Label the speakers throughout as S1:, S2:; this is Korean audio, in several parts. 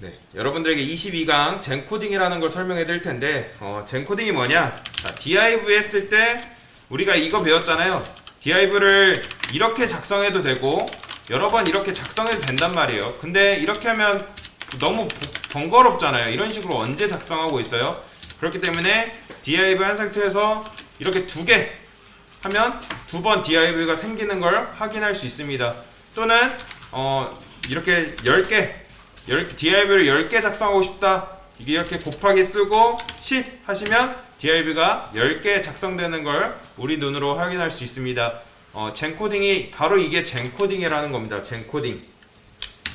S1: 네, 여러분들에게 22강 젠코딩이라는 걸 설명해 드릴 텐데 젠코딩이 뭐냐? 자, div 했을 때 우리가 이거 배웠잖아요. div를 이렇게 작성해도 되고 여러 번 이렇게 작성해도 된단 말이에요. 근데 이렇게 하면 너무 번거롭잖아요. 이런 식으로 언제 작성하고 있어요? 그렇기 때문에 div 한 상태에서 이렇게 두 개 하면 두 번 div가 생기는 걸 확인할 수 있습니다. 또는 이렇게 10개 div를 10개 작성하고 싶다. 이게 이렇게 곱하기 쓰고 10 하시면 div가 10개 작성되는 걸 우리 눈으로 확인할 수 있습니다. 젠코딩이 바로 이게 젠코딩이라는 겁니다. 젠코딩.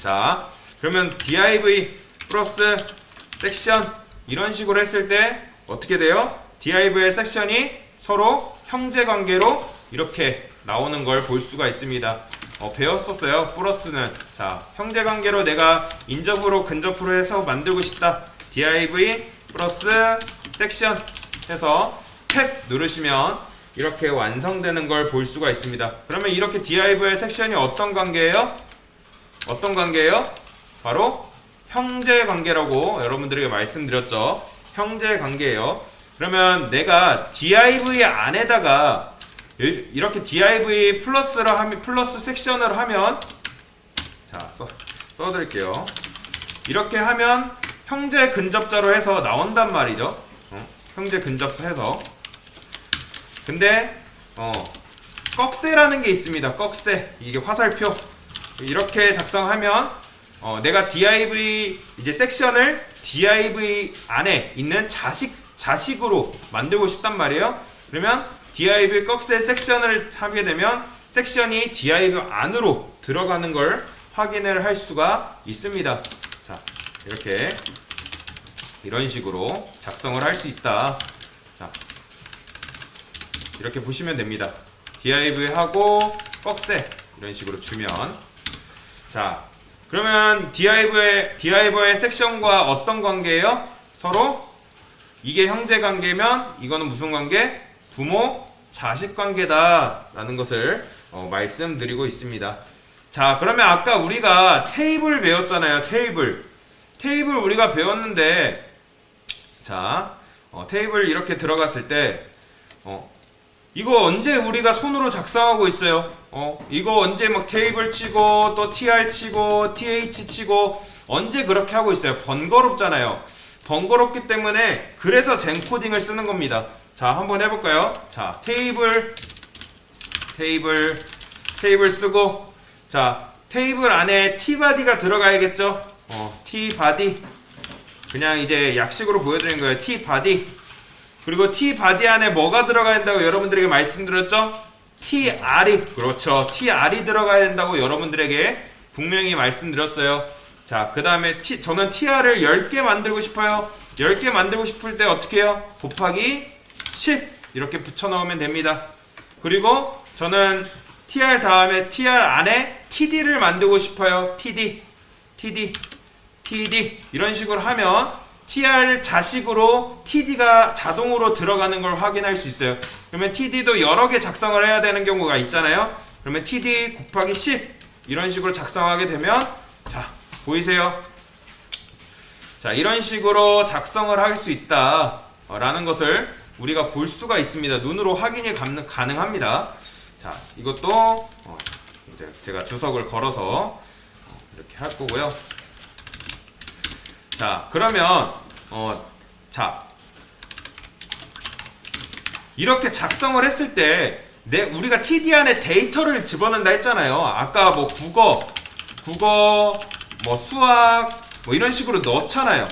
S1: 자, 그러면 div 플러스 섹션 이런 식으로 했을 때 어떻게 돼요? div의 섹션이 서로 형제 관계로 이렇게 나오는 걸 볼 수가 있습니다. 배웠었어요. 플러스는 자, 형제 관계로 내가 인접으로 근접으로 해서 만들고 싶다. div 플러스 섹션 해서 탭 누르시면 이렇게 완성되는 걸 볼 수가 있습니다. 그러면 이렇게 div의 섹션이 어떤 관계예요? 어떤 관계예요? 바로 형제 관계라고 여러분들에게 말씀드렸죠. 형제 관계예요. 그러면 내가 div 안에다가 이렇게 div 플러스 섹션으로 하면 자, 써드릴게요. 이렇게 하면 형제 근접자로 해서 나온단 말이죠. 형제 근접자 해서. 근데 꺽쇠라는 게 있습니다. 꺽쇠. 이게 화살표. 이렇게 작성하면 내가 div 이제 섹션을 div 안에 있는 자식으로 만들고 싶단 말이에요. 그러면 div 꺽쇠 섹션을 하게 되면 섹션이 div 안으로 들어가는 걸 확인을 할 수가 있습니다. 자, 이렇게 이런 식으로 작성을 할 수 있다. 자, 이렇게 보시면 됩니다. div 하고 꺽쇠 이런 식으로 주면 자, 그러면 div의 섹션과 어떤 관계예요? 서로 이게 형제 관계면 이거는 무슨 관계? 부모, 자식 관계다 라는 것을 말씀드리고 있습니다. 자, 그러면 아까 우리가 테이블 배웠잖아요. 테이블 우리가 배웠는데 자, 테이블 이렇게 들어갔을 때 이거 언제 우리가 손으로 작성하고 있어요? 이거 언제 막 테이블 치고 또 tr 치고 th 치고 언제 그렇게 하고 있어요? 번거롭잖아요. 번거롭기 때문에 그래서 젠코딩을 쓰는 겁니다. 자, 한번 해볼까요? 자, 테이블 쓰고 자, 테이블 안에 tbody가 들어가야겠죠? tbody 그냥 이제 약식으로 보여드린 거예요. tbody 그리고 tbody 안에 뭐가 들어가야 된다고 여러분들에게 말씀드렸죠? tr이 그렇죠. tr이 들어가야 된다고 여러분들에게 분명히 말씀드렸어요. 자, 그 다음에 저는 tr을 10개 만들고 싶어요. 10개 만들고 싶을 때 어떻게 해요? 곱하기 10 이렇게 붙여 넣으면 됩니다. 그리고 저는 tr 다음에 tr 안에 td를 만들고 싶어요. td 이런 식으로 하면 tr 자식으로 td가 자동으로 들어가는 걸 확인할 수 있어요. 그러면 td도 여러 개 작성을 해야 되는 경우가 있잖아요. 그러면 td 곱하기 10 이런 식으로 작성하게 되면 자, 보이세요? 자, 이런 식으로 작성을 할 수 있다 라는 것을 우리가 볼 수가 있습니다. 눈으로 확인이 가능합니다. 자, 이것도 이제 제가 주석을 걸어서 이렇게 할 거고요. 자, 그러면 자, 이렇게 작성을 했을 때 우리가 td 안에 데이터를 집어넣는다 했잖아요. 아까 뭐 국어 뭐 수학 뭐 이런 식으로 넣잖아요.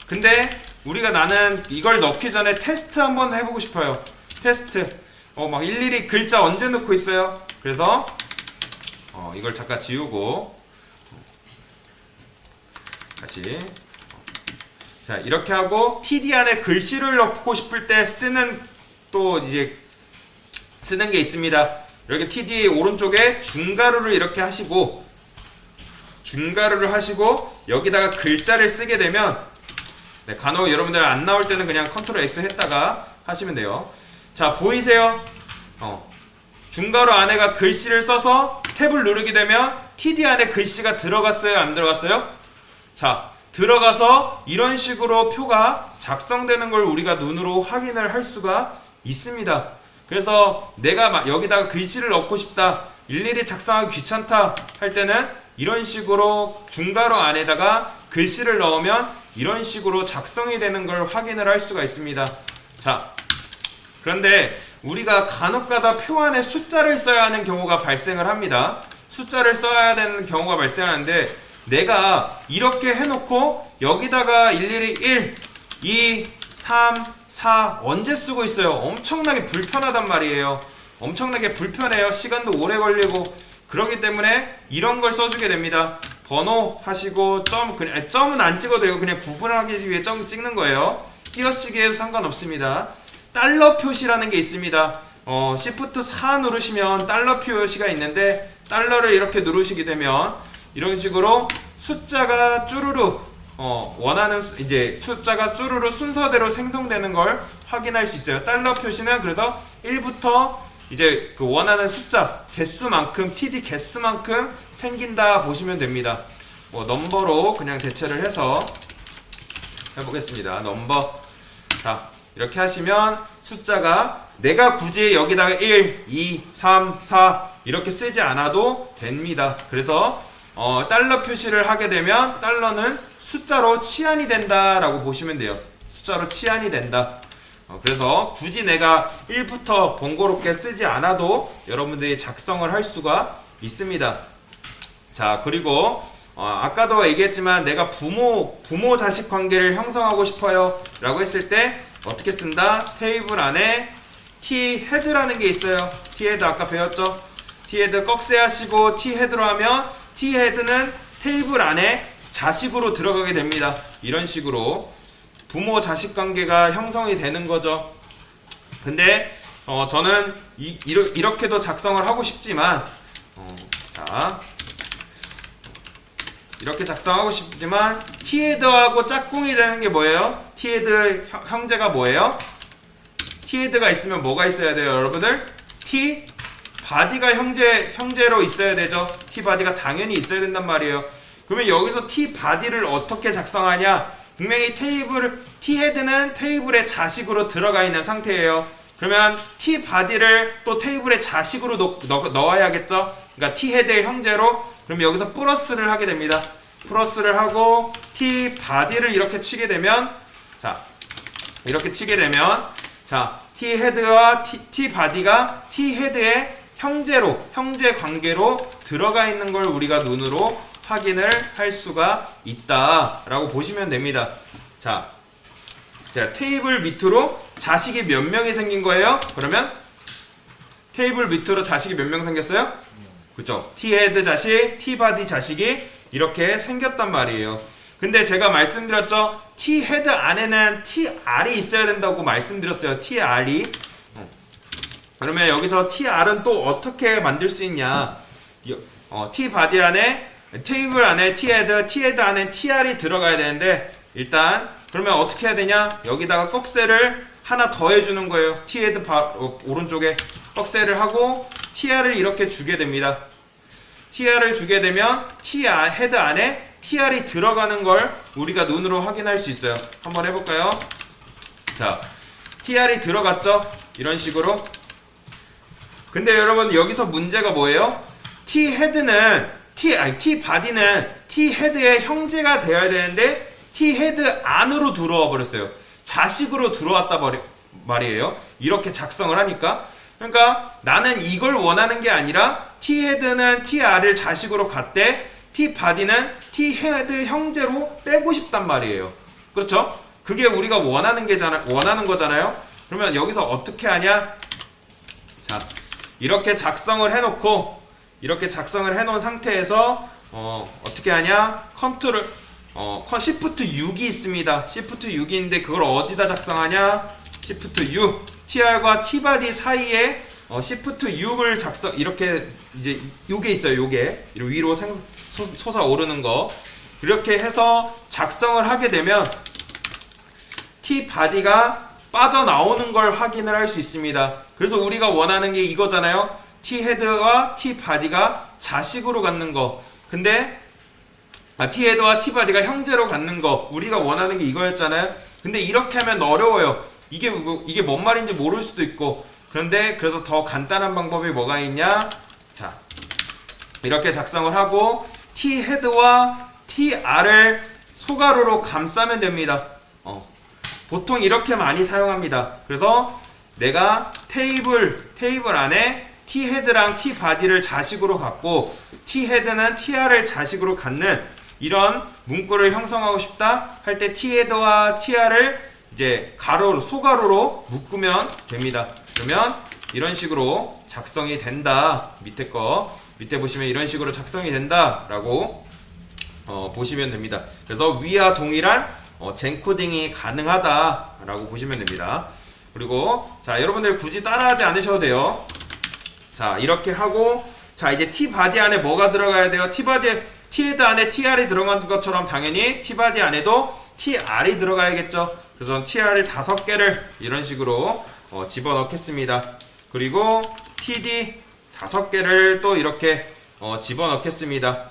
S1: 근데 우리가 나는 이걸 넣기 전에 테스트 한번 해보고 싶어요. 테스트. 막 일일이 글자 언제 넣고 있어요? 그래서 이걸 잠깐 지우고 다시 자, 이렇게 하고 td 안에 글씨를 넣고 싶을 때 쓰는 게 있습니다. 이렇게 td 오른쪽에 중가루를 이렇게 하시고 여기다가 글자를 쓰게 되면 간혹 여러분들 안 나올 때는 그냥 컨트롤 X 했다가 하시면 돼요. 자, 보이세요? 중괄호 안에가 글씨를 써서 탭을 누르게 되면 td 안에 글씨가 들어갔어요? 안 들어갔어요? 자, 들어가서 이런 식으로 표가 작성되는 걸 우리가 눈으로 확인을 할 수가 있습니다. 그래서 내가 여기다가 글씨를 넣고 싶다, 일일이 작성하기 귀찮다 할 때는 이런 식으로 중괄호 안에다가 글씨를 넣으면 이런 식으로 작성이 되는 걸 확인을 할 수가 있습니다. 자, 그런데 우리가 간혹가다 표 안에 숫자를 써야 하는 경우가 발생을 합니다. 숫자를 써야 되는 경우가 발생하는데 내가 이렇게 해놓고 여기다가 일일이 1, 2, 3, 4 언제 쓰고 있어요? 엄청나게 불편하단 말이에요. 엄청나게 불편해요. 시간도 오래 걸리고. 그렇기 때문에 이런 걸 써주게 됩니다. 번호 하시고 점은 안 찍어도 되고 그냥 구분하기 위해 점 찍는 거예요. 띄어쓰기 해도 상관없습니다. 달러 표시라는 게 있습니다. Shift 4 누르시면 달러 표시가 있는데 달러를 이렇게 누르시게 되면 이런 식으로 숫자가 쭈루루 원하는 이제 숫자가 쭈루루 순서대로 생성되는 걸 확인할 수 있어요. 달러 표시는 그래서 1부터 이제 그 원하는 숫자 개수만큼 TD 개수만큼 생긴다 보시면 됩니다. 넘버로 그냥 대체를 해서 해보겠습니다. 넘버. 자, 이렇게 하시면 숫자가 내가 굳이 여기다가 1, 2, 3, 4 이렇게 쓰지 않아도 됩니다. 그래서 달러 표시를 하게 되면 달러는 숫자로 치환이 된다라고 보시면 돼요. 숫자로 치환이 된다. 그래서 굳이 내가 1부터 번거롭게 쓰지 않아도 여러분들이 작성을 할 수가 있습니다. 자, 그리고 아까도 얘기했지만 내가 부모 자식 관계를 형성하고 싶어요 라고 했을 때 어떻게 쓴다? 테이블 안에 T 헤드라는 게 있어요. T 헤드 아까 배웠죠? T 헤드 꺽쇠 하시고 T 헤드로 하면 T 헤드는 테이블 안에 자식으로 들어가게 됩니다. 이런 식으로 부모 자식 관계가 형성이 되는 거죠. 근데 저는 이렇게도 작성을 하고 싶지만 자, 이렇게 작성하고 싶지만 T헤드하고 짝꿍이 되는 게 뭐예요? T헤드 형제가 뭐예요? T헤드가 있으면 뭐가 있어야 돼요, 여러분들? T바디가 형제로 있어야 되죠. T바디가 당연히 있어야 된단 말이에요. 그러면 여기서 T바디를 어떻게 작성하냐? 분명히 T헤드는 테이블의 자식으로 들어가 있는 상태예요. 그러면 T바디를 또 테이블의 자식으로 넣어야겠죠? 그러니까 T헤드의 형제로. 그럼 여기서 플러스를 하게 됩니다. 플러스를 하고 T바디를 이렇게 치게 되면 자, 이렇게 치게 되면 자, T헤드와 T바디가 T헤드의 형제 관계로 들어가 있는 걸 우리가 눈으로 확인을 할 수가 있다라고 보시면 됩니다. 자, 테이블 밑으로 자식이 몇 명이 생긴 거예요? 그러면 테이블 밑으로 자식이 몇 명 생겼어요? 그쵸? T헤드 자식, T바디 자식이 이렇게 생겼단 말이에요. 근데 제가 말씀드렸죠? T헤드 안에는 TR이 있어야 된다고 말씀드렸어요. TR이. 그러면 여기서 TR은 또 어떻게 만들 수 있냐? T바디 안에 테이블 안에 T헤드 안에 TR이 들어가야 되는데 일단 그러면 어떻게 해야 되냐? 여기다가 꺽쇠를 하나 더 해주는 거예요. T헤드 오른쪽에 꺽쇠를 하고 TR을 이렇게 주게 됩니다. TR을 주게 되면 T헤드 안에 TR이 들어가는 걸 우리가 눈으로 확인할 수 있어요. 한번 해볼까요? 자, TR이 들어갔죠? 이런 식으로. 근데 여러분 여기서 문제가 뭐예요? T바디는 T헤드의 형제가 되어야 되는데 T헤드 안으로 들어와 버렸어요. 자식으로 들어왔다 말이에요. 이렇게 작성을 하니까. 그러니까 나는 이걸 원하는 게 아니라 T헤드는 TR을 자식으로 갖되 T바디는 T헤드 형제로 빼고 싶단 말이에요. 그렇죠? 그게 우리가 원하는 거잖아요. 그러면 여기서 어떻게 하냐? 자, 이렇게 작성을 해놓고 이렇게 작성을 해놓은 상태에서 어떻게 하냐? 컨트롤 Shift 6이 있습니다. Shift 6이 있는데 그걸 어디다 작성하냐? Shift 6 TR과 T바디 사이에 Shift 6을 이렇게 이제 요게 있어요. 요게 위로 솟아오르는 거 이렇게 해서 작성을 하게 되면 T바디가 빠져나오는 걸 확인을 할 수 있습니다. 그래서 우리가 원하는 게 이거잖아요. T헤드와 T바디가 자식으로 갖는 거. 근데 T헤드와 T바디가 형제로 갖는 거 우리가 원하는 게 이거였잖아요. 근데 이렇게 하면 어려워요. 이게 뭔 말인지 모를 수도 있고. 그런데 그래서 더 간단한 방법이 뭐가 있냐? 자, 이렇게 작성을 하고 T헤드와 Tr을 소가로로 감싸면 됩니다. 보통 이렇게 많이 사용합니다. 그래서 내가 테이블 안에 T헤드랑 T바디를 자식으로 갖고 T헤드는 Tr을 자식으로 갖는 이런 문구를 형성하고 싶다 할 때 T헤드와 Tr을 이제 가로로 소가로로 묶으면 됩니다. 그러면 이런 식으로 작성이 된다. 밑에 보시면 이런 식으로 작성이 된다라고 보시면 됩니다. 그래서 위와 동일한 젠코딩이 가능하다라고 보시면 됩니다. 그리고 자, 여러분들 굳이 따라하지 않으셔도 돼요. 자, 이렇게 하고 자, 이제 T바디 안에 뭐가 들어가야 돼요? T헤드 안에 TR이 들어간 것처럼 당연히 T바디 안에도 TR이 들어가야겠죠. 그래서 TR을 5개를 이런 식으로 집어넣겠습니다. 그리고 TD 5개를 또 이렇게 집어넣겠습니다.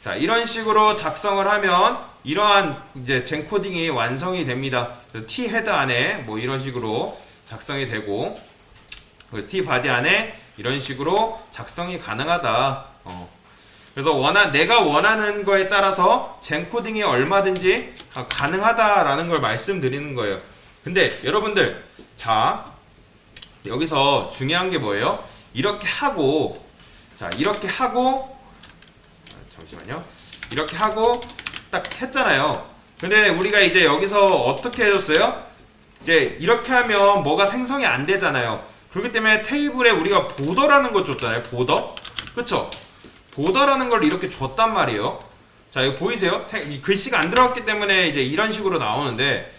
S1: 자, 이런 식으로 작성을 하면 이러한 이제 젠코딩이 완성이 됩니다. T헤드 안에 뭐 이런 식으로 작성이 되고 T바디 안에 이런 식으로 작성이 가능하다. 그래서 내가 원하는 거에 따라서 젠코딩이 얼마든지 가능하다라는 걸 말씀드리는 거예요. 근데 여러분들, 자, 여기서 중요한 게 뭐예요? 이렇게 하고 잠시만요. 이렇게 하고 딱 했잖아요. 근데 우리가 이제 여기서 어떻게 해줬어요? 이제 이렇게 하면 뭐가 생성이 안 되잖아요. 그렇기 때문에 테이블에 우리가 보더라는 걸 줬잖아요. 보더? 그쵸? 보더라는 걸 이렇게 줬단 말이에요. 자, 이거 보이세요? 글씨가 안 들어갔기 때문에 이제 이런 식으로 나오는데,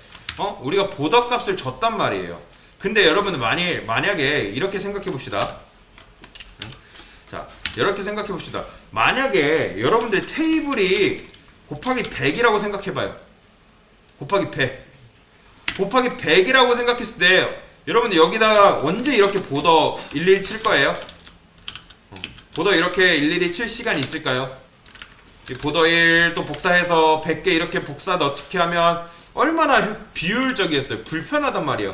S1: 우리가 보더 값을 줬단 말이에요. 근데 여러분들 만약에 이렇게 생각해 봅시다. 자, 이렇게 생각해 봅시다. 만약에 여러분들 테이블이 곱하기 100이라고 생각해 봐요. 곱하기 100. 곱하기 100이라고 생각했을 때 여러분들 여기다가 언제 이렇게 보더 일일이 칠 거예요? 보더 이렇게 일일이 칠 시간이 있을까요? 보더 1 또 복사해서 100개 이렇게 복사 넣기 하면 얼마나 비효율적이었어요. 불편하단 말이에요.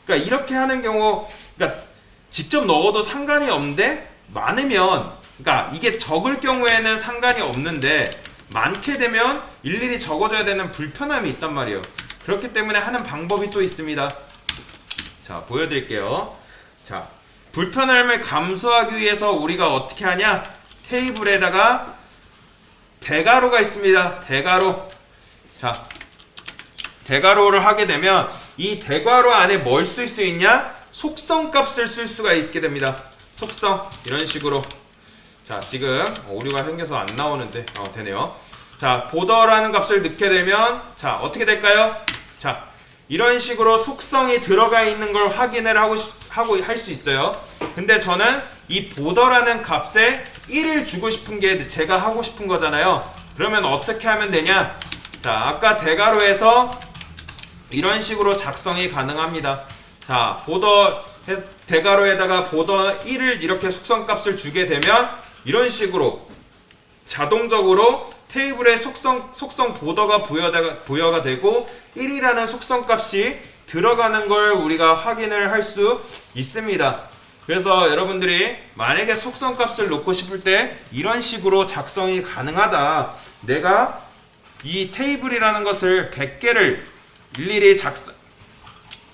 S1: 그러니까 이렇게 하는 경우, 그러니까 직접 넣어도 상관이 없는데 많으면, 그러니까 이게 적을 경우에는 상관이 없는데 많게 되면 일일이 적어줘야 되는 불편함이 있단 말이에요. 그렇기 때문에 하는 방법이 또 있습니다. 자, 보여드릴게요. 자, 불편함을 감수하기 위해서 우리가 어떻게 하냐? 테이블에다가 대괄호가 있습니다. 대괄호. 자, 대괄호를 하게 되면 이 대괄호 안에 뭘 쓸 수 있냐? 속성 값을 쓸 수가 있게 됩니다. 속성. 이런 식으로. 자, 지금 오류가 생겨서 안 나오는데 되네요. 자, 보더라는 값을 넣게 되면 자, 어떻게 될까요? 자, 이런 식으로 속성이 들어가 있는 걸 확인을 하고 할 수 있어요. 근데 저는 이 보더라는 값에 1을 주고 싶은 게 제가 하고 싶은 거잖아요. 그러면 어떻게 하면 되냐? 자, 아까 대괄호에서 이런 식으로 작성이 가능합니다. 자, 대괄호에다가 보더 1을 이렇게 속성 값을 주게 되면 이런 식으로 자동적으로 테이블에 속성 보더가 부여가 되고 1이라는 속성 값이 들어가는 걸 우리가 확인을 할 수 있습니다. 그래서 여러분들이 만약에 속성 값을 놓고 싶을 때 이런 식으로 작성이 가능하다. 내가 이 테이블이라는 것을 100개를 일일이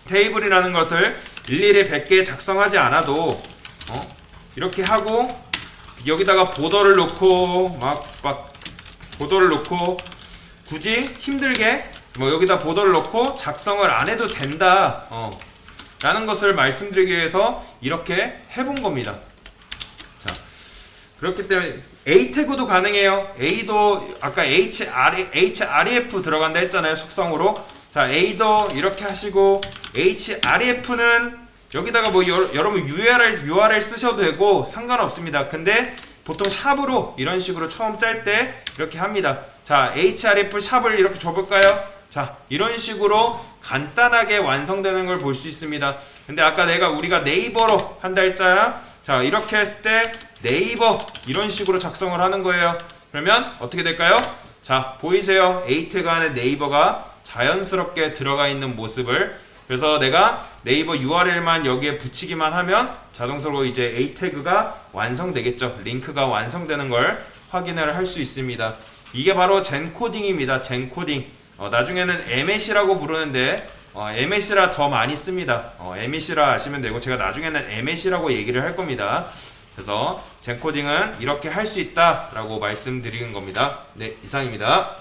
S1: 테이블이라는 것을 일일이 100개 작성하지 않아도 이렇게 하고 여기다가 보더를 놓고 보더를 놓고 굳이 힘들게 여기다 보더를 넣고 작성을 안 해도 된다 라는 것을 말씀드리기 위해서 이렇게 해본 겁니다. 자, 그렇기 때문에 A 태그도 가능해요. A도 아까 href 들어간다 했잖아요. 속성으로. 자, A도 이렇게 하시고 href는 여기다가 여러분 URL 쓰셔도 되고 상관없습니다. 근데 보통 샵으로 이런 식으로 처음 짤 때 이렇게 합니다. 자, href 샵을 이렇게 줘볼까요? 자, 이런 식으로 간단하게 완성되는 걸 볼 수 있습니다. 근데 아까 우리가 네이버로 한다 했잖아. 자, 이렇게 했을 때 네이버 이런 식으로 작성을 하는 거예요. 그러면 어떻게 될까요? 자, 보이세요? A 태그 안에 네이버가 자연스럽게 들어가 있는 모습을. 그래서 내가 네이버 URL만 여기에 붙이기만 하면 자동적으로 이제 A 태그가 완성되겠죠. 링크가 완성되는 걸 확인을 할 수 있습니다. 이게 바로 젠코딩입니다. 젠코딩. 나중에는 MEC라고 부르는데 MEC라 더 많이 씁니다. MEC라 아시면 되고 제가 나중에는 MEC라고 얘기를 할 겁니다. 그래서 젠코딩은 이렇게 할 수 있다라고 말씀드리는 겁니다. 네, 이상입니다.